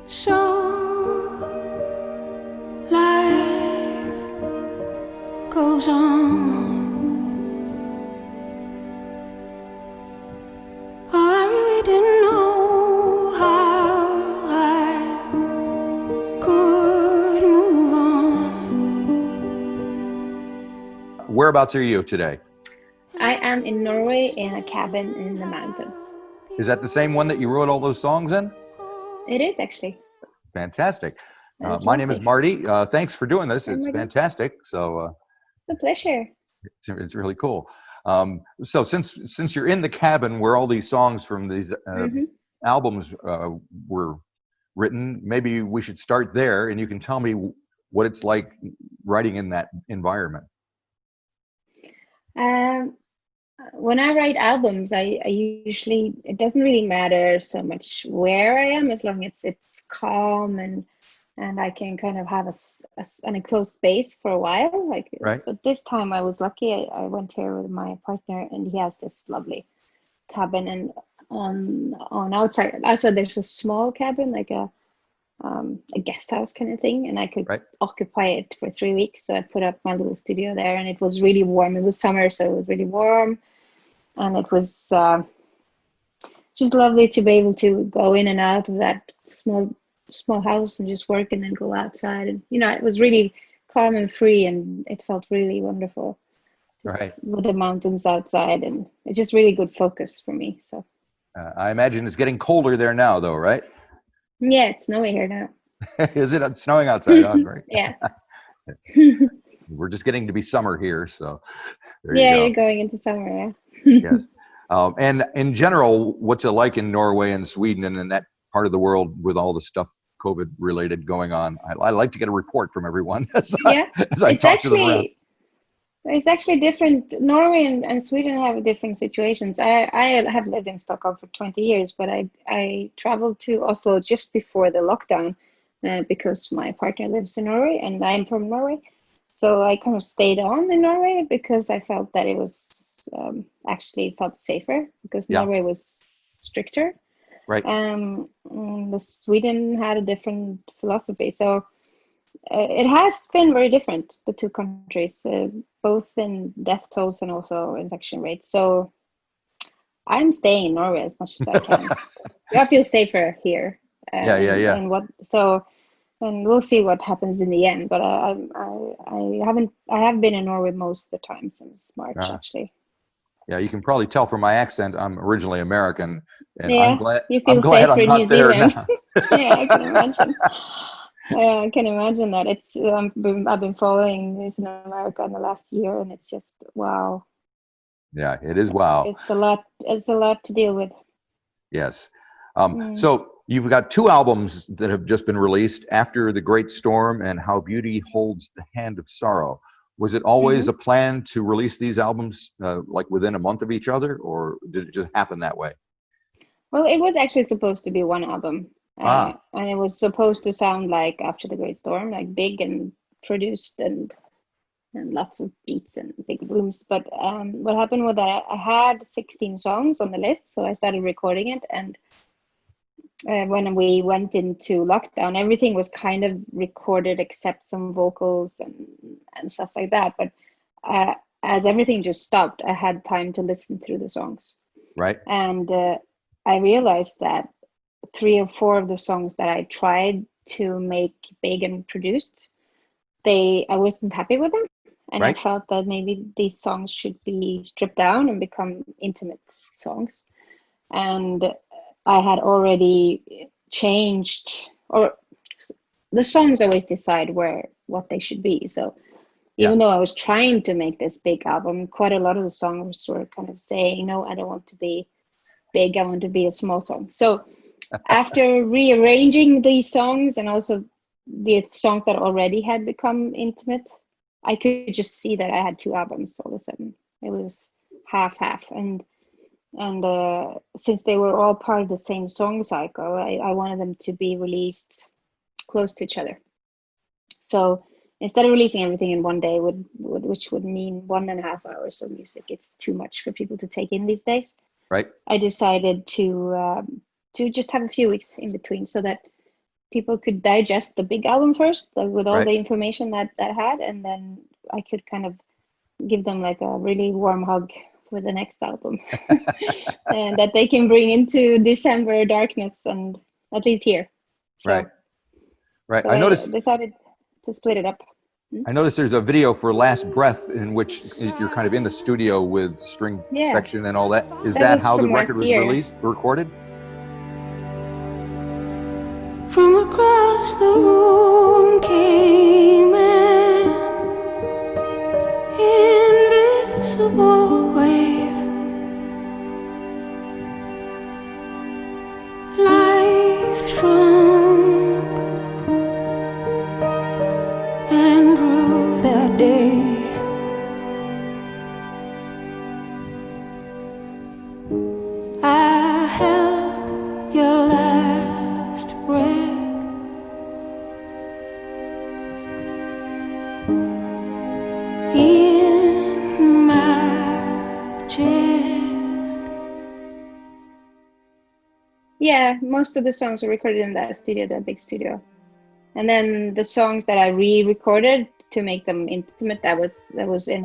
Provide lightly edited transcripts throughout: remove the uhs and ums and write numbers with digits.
So life goes on. Oh, I really didn't know how I could move on. Whereabouts are you today? I am in Norway in a cabin in the mountains. Is that the same one that you wrote all those songs in? It is actually. Fantastic. That's My name is lovely. Marty. Thanks for doing this. Hi, It's Marty. fantastic. So It's a pleasure. it's really cool. So since you're in the cabin where all these songs from these albums were written, maybe we should start there, and you can tell me what it's like writing in that environment. Um, when I write albums, I usually, it doesn't really matter so much where I am, as long as it's calm and I can kind of have an enclosed space for a while. Like, Right. but this time I was lucky. I went here with my partner, and he has this lovely cabin, and on outside there's a small cabin, like a guest house kind of thing, and I could Right. occupy it for 3 weeks. So I put up my little studio there, and it was really warm. It was summer, so it was really warm, and it was just lovely to be able to go in and out of that small house and just work, and then go outside. And it was really calm and free, and it felt really wonderful. Just Right. with the mountains outside, and it's just really good focus for me. So I imagine it's getting colder there now, though, right? yeah, it's snowy here now. Is it snowing outside? Oh, great. Yeah. We're just getting to be summer here, so there you Yeah, go. you're going into summer, yeah. Yes. And in general, what's it like in Norway and Sweden and in that part of the world with all the stuff COVID related going on? I like to get a report from everyone Yeah, as I talk to them around. it's actually different. Norway and Sweden have different situations. I have lived in Stockholm for 20 years, but I traveled to Oslo just before the lockdown because my partner lives in Norway and I'm from Norway. So I kind of stayed on in Norway because I felt that it was actually felt safer because Yeah, Norway was stricter. right. The Sweden had a different philosophy. So it has been very different, the two countries, both in death tolls and also infection rates. So I'm staying in Norway as much as I can. I feel safer here. Yeah. And we'll see what happens in the end. But I have been in Norway most of the time since March, Uh, actually. yeah, you can probably tell from my accent, I'm originally American, and Yeah, you I'm feel glad safer I'm in New not there Zealand. now. Yeah, I can imagine. Yeah, I can imagine that. I've been following news in America in the last year, and it's just wow. Yeah, it is. Wow. It's a lot. It's a lot to deal with. Yes. Mm. So you've got two albums that have just been released, After the Great Storm and How Beauty Holds the Hand of Sorrow. Was it always Hmm. a plan to release these albums like within a month of each other, or did it just happen that way? Well, it was actually supposed to be one album, Ah, and it was supposed to sound like After the Great Storm, like big and produced and lots of beats and big rooms. But what happened was that I had 16 songs on the list, so I started recording it, and when we went into lockdown, everything was kind of recorded except some vocals and stuff like that. But uh, as everything just stopped, I had time to listen through the songs, right. and I realized that 3 or 4 of the songs that I tried to make big and produced, I wasn't happy with them, and I Right. felt that maybe these songs should be stripped down and become intimate songs. And I had already changed, or the songs always decide what they should be. So Yeah. even though I was trying to make this big album, quite a lot of the songs were kind of saying, no, I don't want to be big, I want to be a small song. So after rearranging these songs and also the songs that already had become intimate, I could just see that I had two albums all of a sudden. It was half, and since they were all part of the same song cycle, I wanted them to be released close to each other. So instead of releasing everything in one day, which would mean 1.5 hours of music, it's too much for people to take in these days. Right. I decided to just have a few weeks in between, so that people could digest the big album first, like with all Right. the information that had, and then I could kind of give them like a really warm hug for the next album, and that they can bring into December darkness, and at least here. So, Right. Right. so I I noticed. decided to split it up. I noticed there's a video for Last Breath in which you're kind of in the studio with string Yeah. section and all that. Is That that was how the from record last was year. recorded? From across the room came an invisible wave. Life shrunk and grew that day. I held your last breath. In my chest. Yeah, most of the songs were recorded in that studio, that big studio. And then the songs that I re-recorded to make them intimate, that was in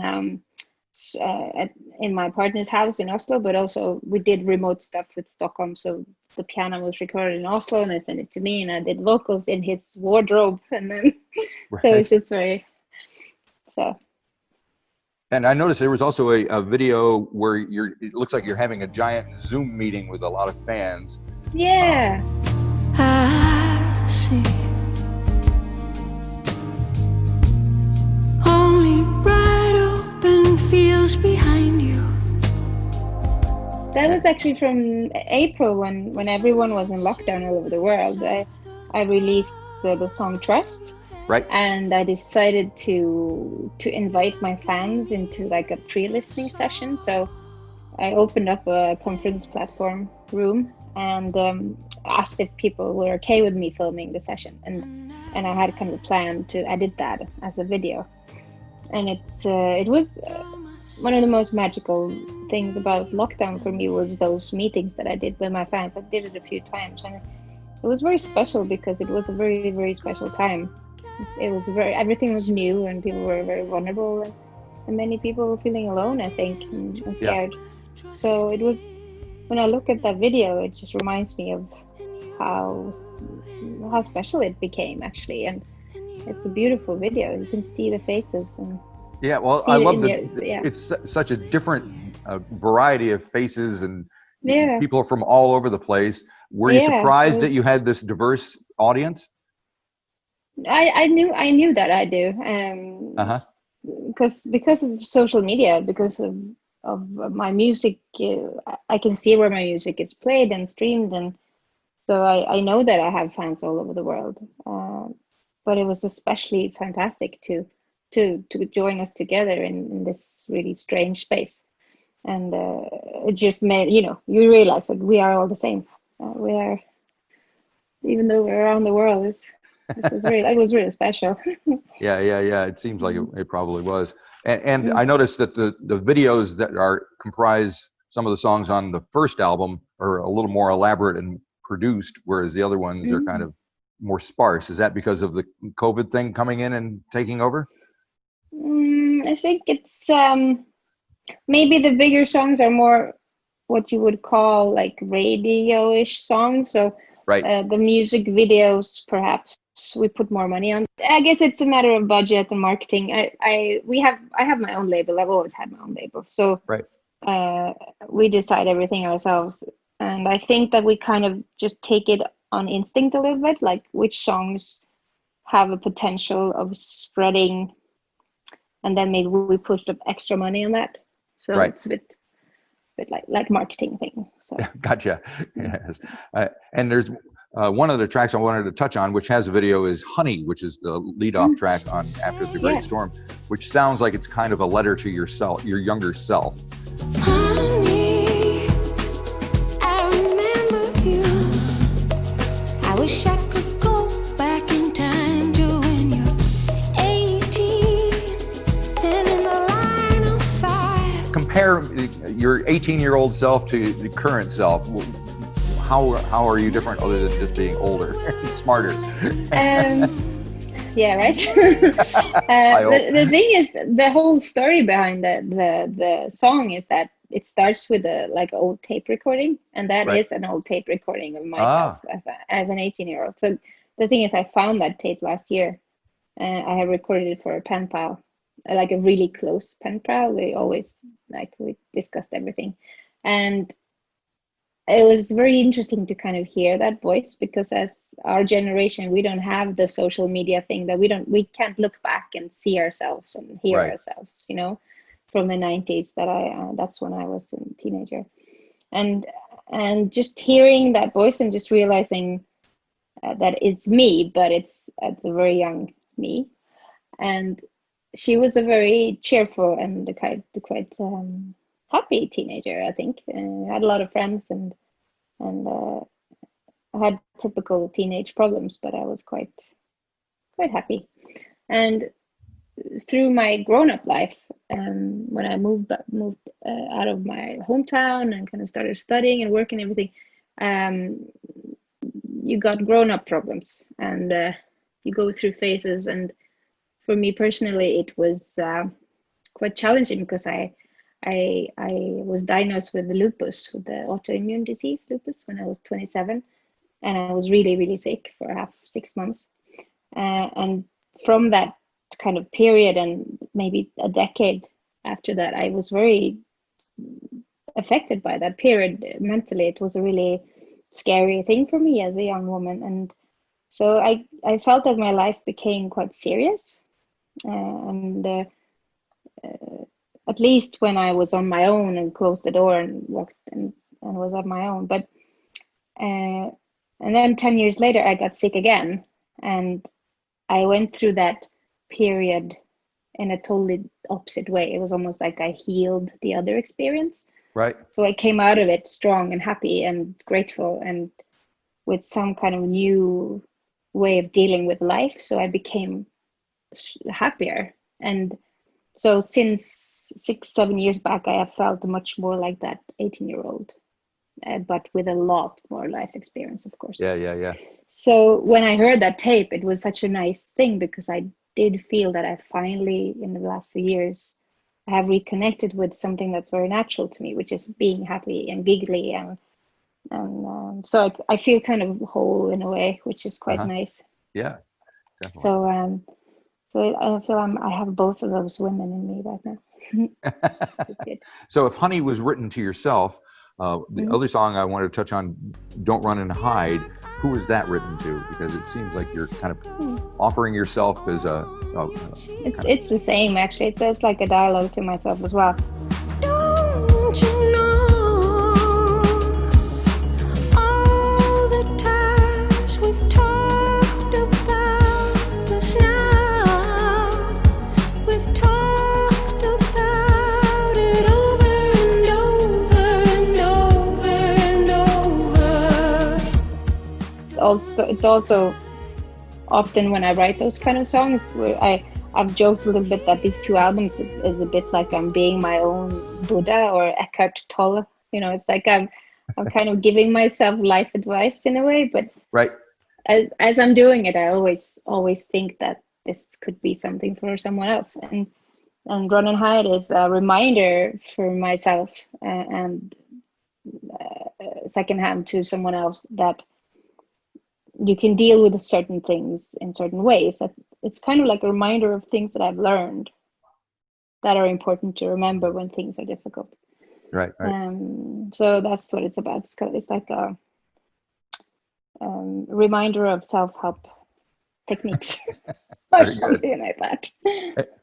my partner's house in Oslo, but also we did remote stuff with Stockholm. So the piano was recorded in Oslo, and they sent it to me, and I did vocals in his wardrobe, and then Right. so it's just very so. And I noticed there was also a video where it looks like you're having a giant Zoom meeting with a lot of fans. Yeah. I see only bright open fields behind you. That was actually from April when everyone was in lockdown all over the world. I released the song Trust. Right. And I decided to invite my fans into like a pre-listening session. So I opened up a conference platform room and asked if people were okay with me filming the session. And I had kind of a plan to edit that as a video. And it was one of the most magical things about lockdown for me was those meetings that I did with my fans. I did it a few times, and it was very special because it was a very, very special time. It was everything was new, and people were very vulnerable, and many people were feeling alone, I think, and scared. Yeah. So it was, when I look at that video, it just reminds me of how special it became, actually. And it's a beautiful video. You can see the faces. And yeah, well, I love it's such a different variety of faces, and people from all over the place. Were you surprised that you had this diverse audience? I knew that I do, because of social media, because of my music. I can see where my music is played and streamed, and so I know that I have fans all over the world. But it was especially fantastic to join us together in this really strange space, and it just made you realize that we are all the same. We are, even though we're around the world. It was really special. Yeah. It seems like it probably was. And I noticed that the videos that comprise some of the songs on the first album are a little more elaborate and produced, whereas the other ones are kind of more sparse. Is that because of the COVID thing coming in and taking over? I think it's maybe the bigger songs are more what you would call like radio-ish songs. So right. The music videos, perhaps we put more money on. I guess it's a matter of budget and marketing. I have my own label. I've always had my own label. So right. We decide everything ourselves. And I think that we kind of just take it on instinct a little bit, like which songs have a potential of spreading, and then maybe we pushed up extra money on that. So it's a bit like marketing thing. So gotcha. Yes. And there's one of the tracks I wanted to touch on, which has a video, is Honey, which is the lead-off track on After the Great Storm, which sounds like it's kind of a letter to yourself, your younger self. Honey, I remember you. I wish I could go back in time to when you're 18 and in the line of fire. Compare your 18-year-old self to the current self. how are you different other than just being older and smarter? Yeah, right. The thing is, the whole story behind the song is that it starts with a old tape recording, and that Right. is an old tape recording of myself as an 18-year-old. So the thing is, I found that tape last year. I had recorded it for a pen pal, like a really close pen pal. We always we discussed everything, and it was very interesting to kind of hear that voice, because as our generation, we don't have the social media thing, that we can't look back and see ourselves and hear Right. ourselves, from the 90s. That's when I was a teenager, and just hearing that voice and just realizing that it's me, but it's a very young me. And she was a very cheerful and quite happy teenager, I think. Had a lot of friends, and I had typical teenage problems, but I was quite happy. And through my grown-up life, when I moved out of my hometown and kind of started studying and working and everything, you got grown-up problems, and you go through phases. And for me personally, it was quite challenging, because I was diagnosed with lupus, with the autoimmune disease lupus, when I was 27, and I was really, really sick for 6 months. And from that kind of period, and maybe a decade after that, I was very affected by that period mentally. It was a really scary thing for me as a young woman, and so I felt that my life became quite serious, and at least when I was on my own and closed the door and walked and was on my own. But and then 10 years later, I got sick again, and I went through that period in a totally opposite way. It was almost like I healed the other experience. Right. So I came out of it strong and happy and grateful, and with some kind of new way of dealing with life. So I became happier. And so since 6-7 years back, I have felt much more like that 18-year-old, but with a lot more life experience, of course. Yeah. So when I heard that tape, it was such a nice thing, because I did feel that I finally, in the last few years, I have reconnected with something that's very natural to me, which is being happy and giggly, and so I feel kind of whole in a way, which is quite nice. Yeah, definitely. So I feel I have both of those women in me right now. So if Honey was written to yourself, the other song I wanted to touch on, Don't Run and Hide, who was that written to? Because it seems like you're kind of offering yourself as it's the same, actually. It's like a dialogue to myself as well. Don't you know all the times we've talked about this now? We've talked about it over and over and over and over. It's also often when I write those kind of songs, where I've joked a little bit that these two albums is a bit like I'm being my own Buddha or Eckhart Tolle. It's like I'm kind of giving myself life advice in a way, but right. As I'm doing it, I always think that this could be something for someone else. And Run and Hide is a reminder for myself and secondhand to someone else that you can deal with certain things in certain ways. That it's kind of like a reminder of things that I've learned that are important to remember when things are difficult. Right. So that's what it's about. It's like a reminder of self-help techniques or something like that.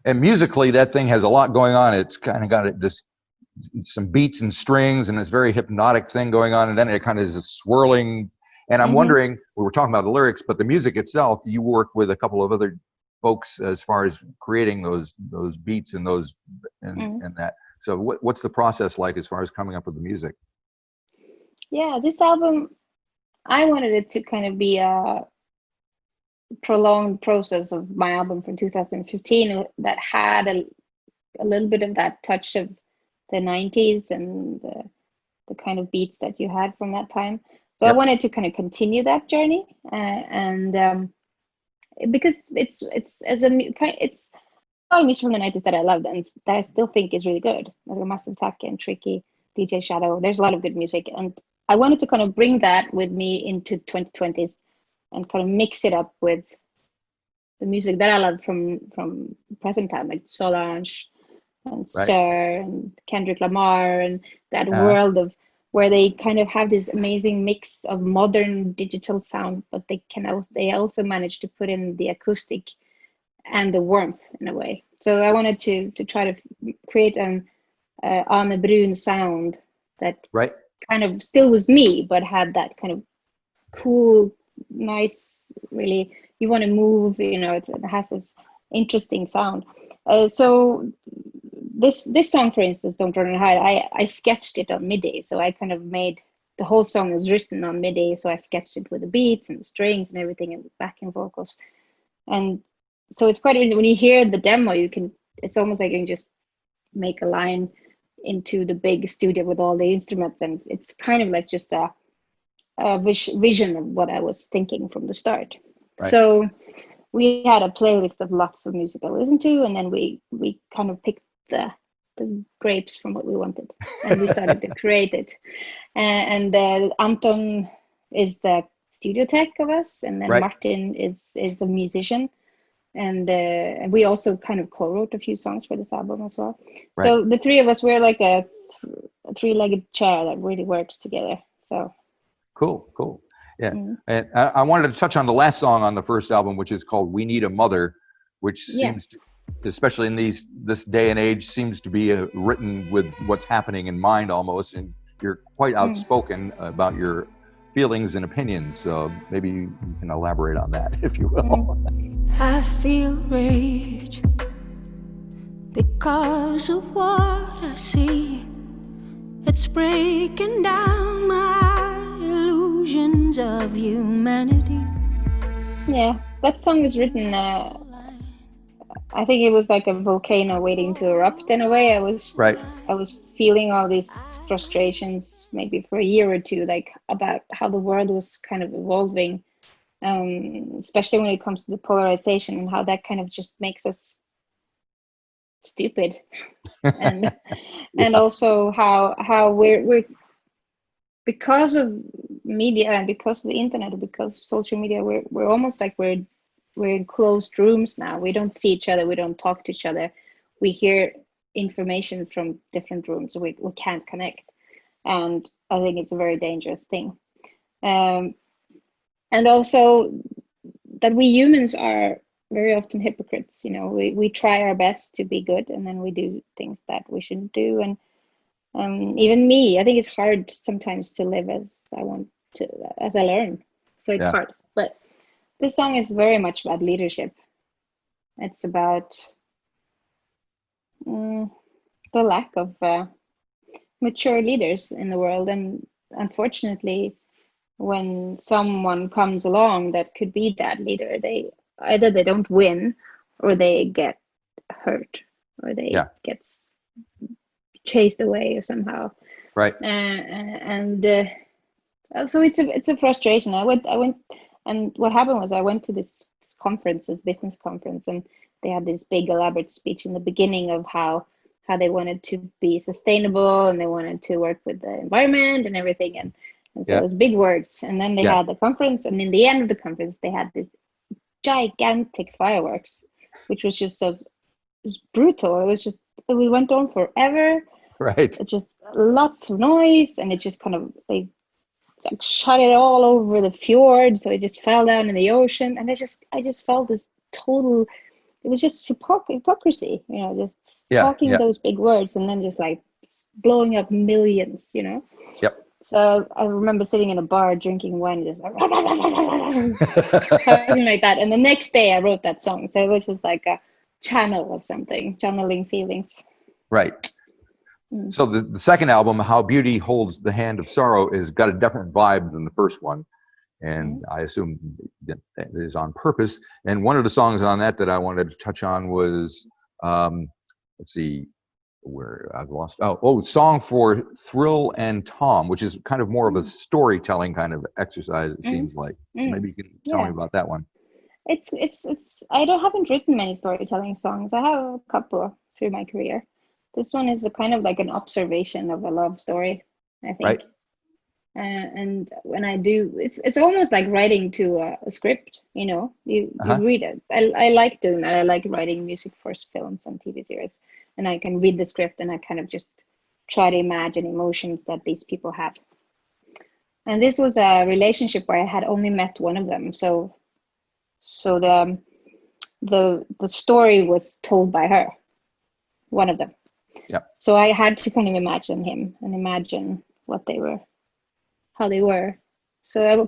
And musically, that thing has a lot going on. It's kind of got this some beats and strings, and this very hypnotic thing going on, and then it kind of is a swirling. And I'm wondering, we were talking about the lyrics, but the music itself, you work with a couple of other folks as far as creating those beats and those and that. So what's the process like as far as coming up with the music? Yeah, this album, I wanted it to kind of be a prolonged process of my album from 2015 that had a little bit of that touch of the 90s and the kind of beats that you had from that time. So I wanted to kind of continue that journey, and because it's it's a lot of music from the 90s that I loved and that I still think is really good. Like Massive Attack and Tricky, DJ Shadow. There's a lot of good music, and I wanted to kind of bring that with me into 2020s and kind of mix it up with the music that I love from present time, like Solange and Sir and Kendrick Lamar, and that world of where they kind of have this amazing mix of modern digital sound, but they also manage to put in the acoustic and the warmth in a way. So I wanted to try to create an Ane Brun sound that kind of still was me, but had that kind of cool, nice, really, you want to move, you know, it has this interesting sound. So this song, for instance, Don't Run and Hide, I sketched it on MIDI. So I kind of made, the whole song was written on MIDI. So I sketched it with the beats and the strings and everything and the backing vocals. And so it's quite, when you hear the demo, it's almost like you can just make a line into the big studio with all the instruments. And it's kind of like just a vision of what I was thinking from the start. So we had a playlist of lots of music I listened to, and then we kind of picked the grapes from what we wanted, and we started to create it. And Anton is the studio tech of us, and then Martin is the musician, and we also kind of co-wrote a few songs for this album as well. So the three of us, we're like a three-legged chair that really works together. So cool. Yeah. And I wanted to touch on the last song on the first album, which is called We Need a Mother, which seems to, especially in this day and age, seems to be written with what's happening in mind almost. And you're quite outspoken about your feelings and opinions. So maybe you can elaborate on that, if you will. I feel rage because of what I see. It's breaking down my illusions of humanity. Yeah, that song was written, I think it was like a volcano waiting to erupt in a way. I was feeling all these frustrations maybe for a year or two, like about how the world was kind of evolving, especially when it comes to the polarization and how that kind of just makes us stupid. And and also how we're because of media and because of the internet and because of social media, we're almost like we're in closed rooms now. We don't see each other, we don't talk to each other, we hear information from different rooms, so we can't connect. And I think it's a very dangerous thing. And also that we humans are very often hypocrites. You know, we try our best to be good, and then we do things that we shouldn't do. And even me, I think it's hard sometimes to live as I want to, as I learn. So it's hard. But this song is very much about leadership. It's about the lack of mature leaders in the world. And unfortunately, when someone comes along that could be that leader, they don't win, or they get hurt, or they get chased away or somehow. So it's a frustration. I went, and what happened was I went to this conference, this business conference, and they had this big elaborate speech in the beginning of how they wanted to be sustainable and they wanted to work with the environment and everything, and so it was big words. And then they had the conference, and in the end of the conference they had this gigantic fireworks, which was just it was brutal. It was just, we went on forever. It just lots of noise, and it just kind of like shut it all over the fjord, so it just fell down in the ocean. And I just felt this total, it was just hypocrisy, you know, just talking those big words and then just like blowing up millions, you know. So I remember sitting in a bar drinking wine, just like, something like that. And the next day I wrote that song. So it was just like a channel of something, channeling feelings. So the second album, How Beauty Holds the Hand of Sorrow, has got a different vibe than the first one. And I assume that is on purpose. And one of the songs on that I wanted to touch on was, let's see, where I've lost. Oh, song for Thrill and Tom, which is kind of more of a storytelling kind of exercise. It seems like. So maybe you can tell me about that one. It's haven't written many storytelling songs. I have a couple through my career. This one is a kind of like an observation of a love story, I think. Right. And when I do, it's almost like writing to a script. You read it. I like doing that. I like writing music for films and TV series, and I can read the script and I kind of just try to imagine emotions that these people have. And this was a relationship where I had only met one of them, so the story was told by her, one of them. Yeah. So I had to kind of imagine him and imagine what they were, how they were. So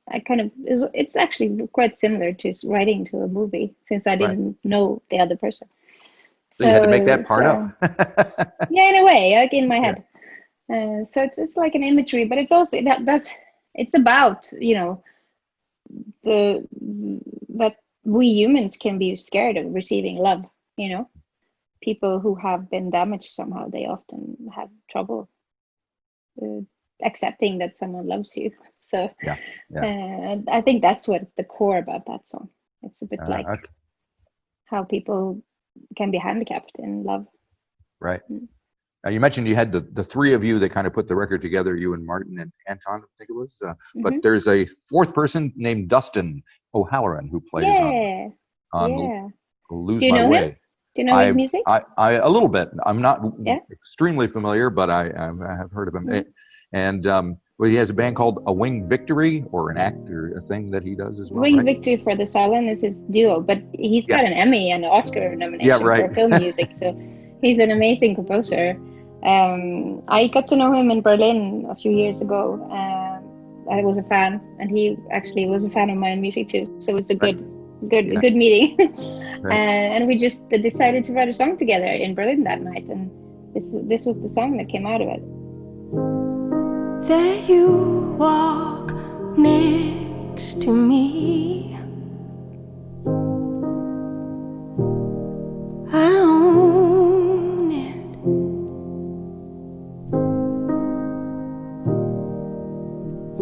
it's actually quite similar to writing to a movie, since I didn't know the other person. So you had to make that part up. Yeah, in a way, like in my head. So it's like an imagery, but it's also it's about that we humans can be scared of receiving love. People who have been damaged somehow, they often have trouble accepting that someone loves you. So I think that's what's the core about that song. It's a bit like how people can be handicapped in love. Right. Now you mentioned you had the three of you that kind of put the record together, you and Martin and Anton, I think it was. But there's a fourth person named Dustin O'Halloran who plays on Lose My Way. Him? Do you know his music? I a little bit. I'm not extremely familiar, but I have heard of him. And well, he has a band called A Winged Victory, or an act or a thing that he does as well. Winged Victory for the Silent is his duo, but he's got an Emmy and an Oscar nomination for film music, so he's an amazing composer. I got to know him in Berlin a few years ago. I was a fan, and he actually was a fan of my music too, so it's a good meeting. And we just decided to write a song together in Berlin that night, and this was the song that came out of it. There you walk next to me. I own it.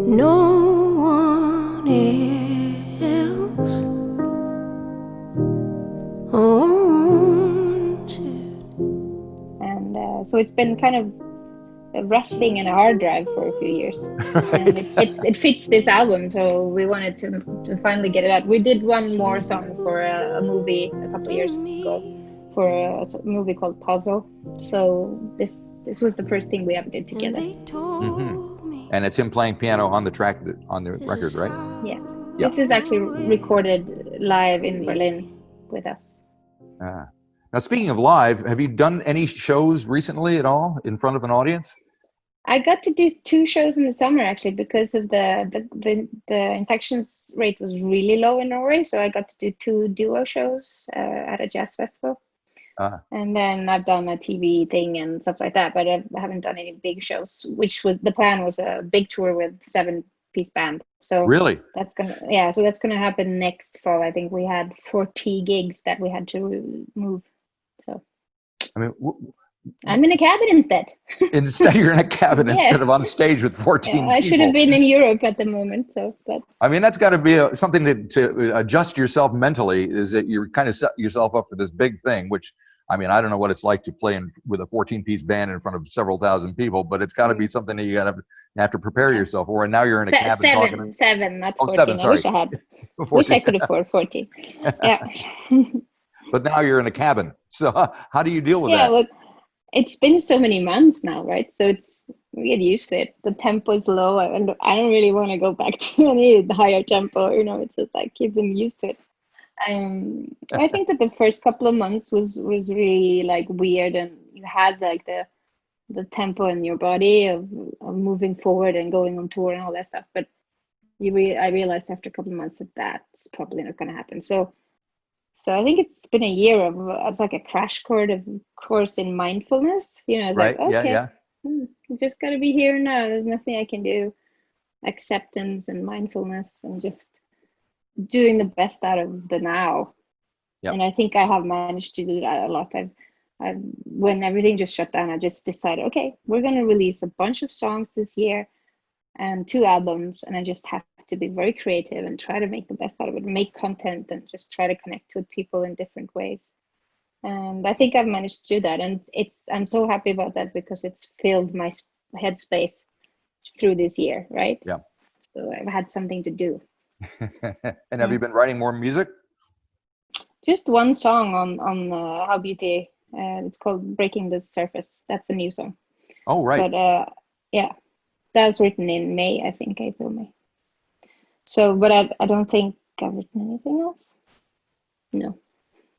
No one else owns it. And so it's been kind of wrestling and a hard drive for a few years. And it fits this album, so we wanted to finally get it out. We did one more song for a movie a couple of years ago, for a movie called Puzzle. So this was the first thing we ever did together. And it's him playing piano on the track on the record, right? Yes. This is actually recorded live in Berlin with us. Now, speaking of live, have you done any shows recently at all in front of an audience? I got to do 2 shows in the summer, actually, because of the infections rate was really low in Norway. So I got to do 2 duo shows at a jazz festival. And then I've done a TV thing and stuff like that, but I haven't done any big shows, which was the plan, was a big tour with 7-piece band. So really, that's gonna happen next fall. I think we had 40 gigs that we had to move. So I mean, I'm in a cabin instead. Instead, you're in a cabin instead of on stage with 14 people. I should have been in Europe at the moment. So, but I mean, that's got to be something to adjust yourself mentally. Is that you're kind of set yourself up for this big thing, which, I mean, I don't know what it's like to play with a 14-piece band in front of several thousand people, but it's got to be something that you have to prepare yourself for. And now you're in a cabin seven, not 14. 7, sorry. I wish I had. Wish I could afford 14. Yeah. But now you're in a cabin. So how do you deal with that? Well, it's been so many months now, right? So we get used to it. The tempo is low, and I don't really want to go back to any higher tempo. It's just like keeping used to it. I think that the first couple of months was really like weird, and you had like the tempo in your body of moving forward and going on tour and all that stuff. But I realized after a couple of months that that's probably not going to happen. So I think it's been a year of it's like a crash course in mindfulness. It's right? Like, okay, Yeah. You just got to be here now. There's nothing I can do. Acceptance and mindfulness and just doing the best out of the now. Yep. And I think I have managed to do that a lot. when everything just shut down, I just decided, okay, we're going to release a bunch of songs this year and 2 albums, and I just have to be very creative and try to make the best out of it, make content, and just try to connect with people in different ways. And I think I've managed to do that, and I'm so happy about that because it's filled my headspace through this year, right? Yeah. So I've had something to do. And have you been writing more music? Just one song on How Beauty. It's called Breaking the Surface. That's a new song. Oh, right. But yeah, that was written in May, I think, April, May. So, but I don't think I've written anything else. No,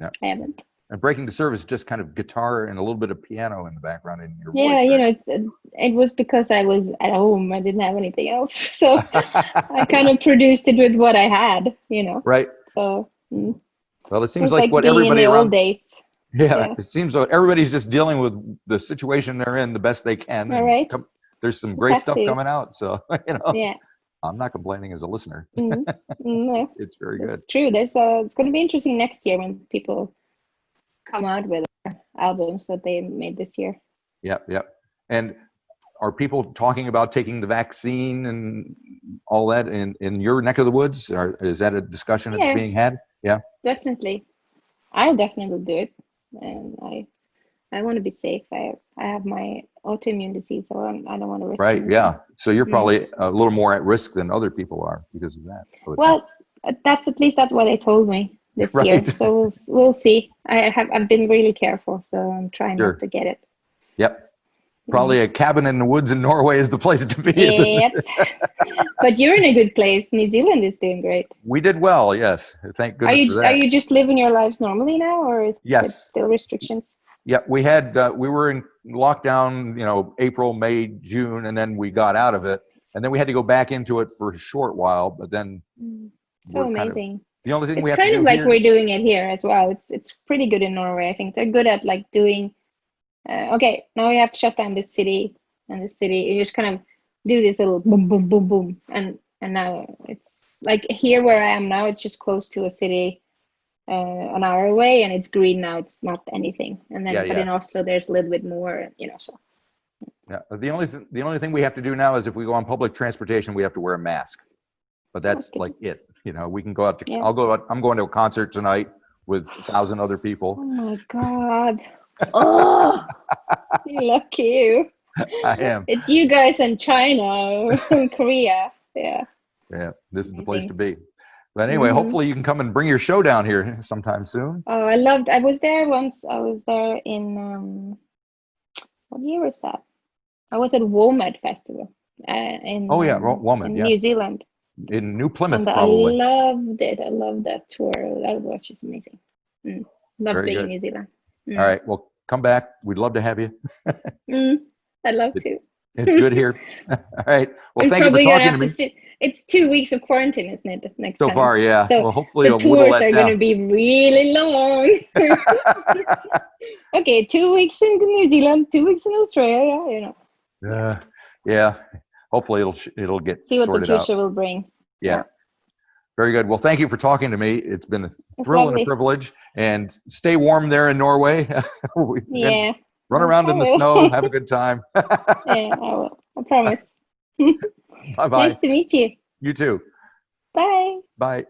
Yeah. I haven't. And Breaking the Surface, just kind of guitar and a little bit of piano in the background in your Yeah, voice. you know, it was because I was at home. I didn't have anything else, so I kind of produced it with what I had, you know. Right. So Well, it it seems was like what being everybody in the around. old days. Yeah, it seems like everybody's just dealing with the situation they're in the best they can. All right. There's some Just great have stuff to. coming out, so you know. Yeah. I'm not complaining as a listener. No, It's very good. it's true. It's going to be interesting next year when people come out with albums that they made this year. Yep, yep. And are people talking about taking the vaccine and all that in your neck of the woods? Or is that a discussion that's being had? Yeah. Definitely. I'll definitely do it. And I want to be safe. I have my autoimmune disease, so I don't want to risk Right. anything. Yeah. So you're probably a little more at risk than other people are because of that. Well, that's at least that's what they told me this Right. year. So we'll see. I've been really careful, so I'm trying Sure. not to get it. Yep. Probably a cabin in the woods in Norway is the place to be. Yep. But you're in a good place. New Zealand is doing great. We did well, yes. Thank goodness for that. Are you just living your lives normally now, or is it still restrictions? Yeah, we were in lockdown, you know, April, May, June, and then we got out of it, and then we had to go back into it for a short while, but then So amazing. The only thing it's we have to do kind of like here, we're doing it here as well. It's pretty good in Norway. I think they're good at like doing. Okay, now we have to shut down this city and this city. You just kind of do this little boom, boom, boom, boom, and now it's like here where I am now. It's just close to a city. An hour away, and it's green now. It's not anything, and then but in Oslo there's a little bit more, you know. So yeah, the only thing we have to do now is if we go on public transportation, we have to wear a mask. But that's like it. You know, we can go out to. I'll go out. I'm going to a concert tonight with 1,000 other people. Oh my God! Oh, lucky you. I am. It's you guys in China and Korea. Yeah. Yeah, this is the place to be. But anyway, hopefully you can come and bring your show down here sometime soon. Oh, I was there once. I was there in, what year was that? I was at WOMAD Festival in New Zealand. In New Plymouth, and probably. I loved it. I loved that tour. That was just amazing. Loved being in New Zealand. All right, well, come back. We'd love to have you. I'd love to. It's good here. All right. Well, thank you for talking to me. It's 2 weeks of quarantine, isn't it? Next time. So far, yeah. So well, hopefully the tours are going to be really long. Okay, 2 weeks in New Zealand, 2 weeks in Australia. You know. Yeah. Hopefully it'll get see what sorted the future out. will bring. Yeah. Very good. Well, thank you for talking to me. It's been a thrill and a privilege. And stay warm there in Norway. Yeah. Run around in the snow. Have a good time. Yeah, I will. I promise. Bye-bye. Nice to meet you. You too. Bye. Bye.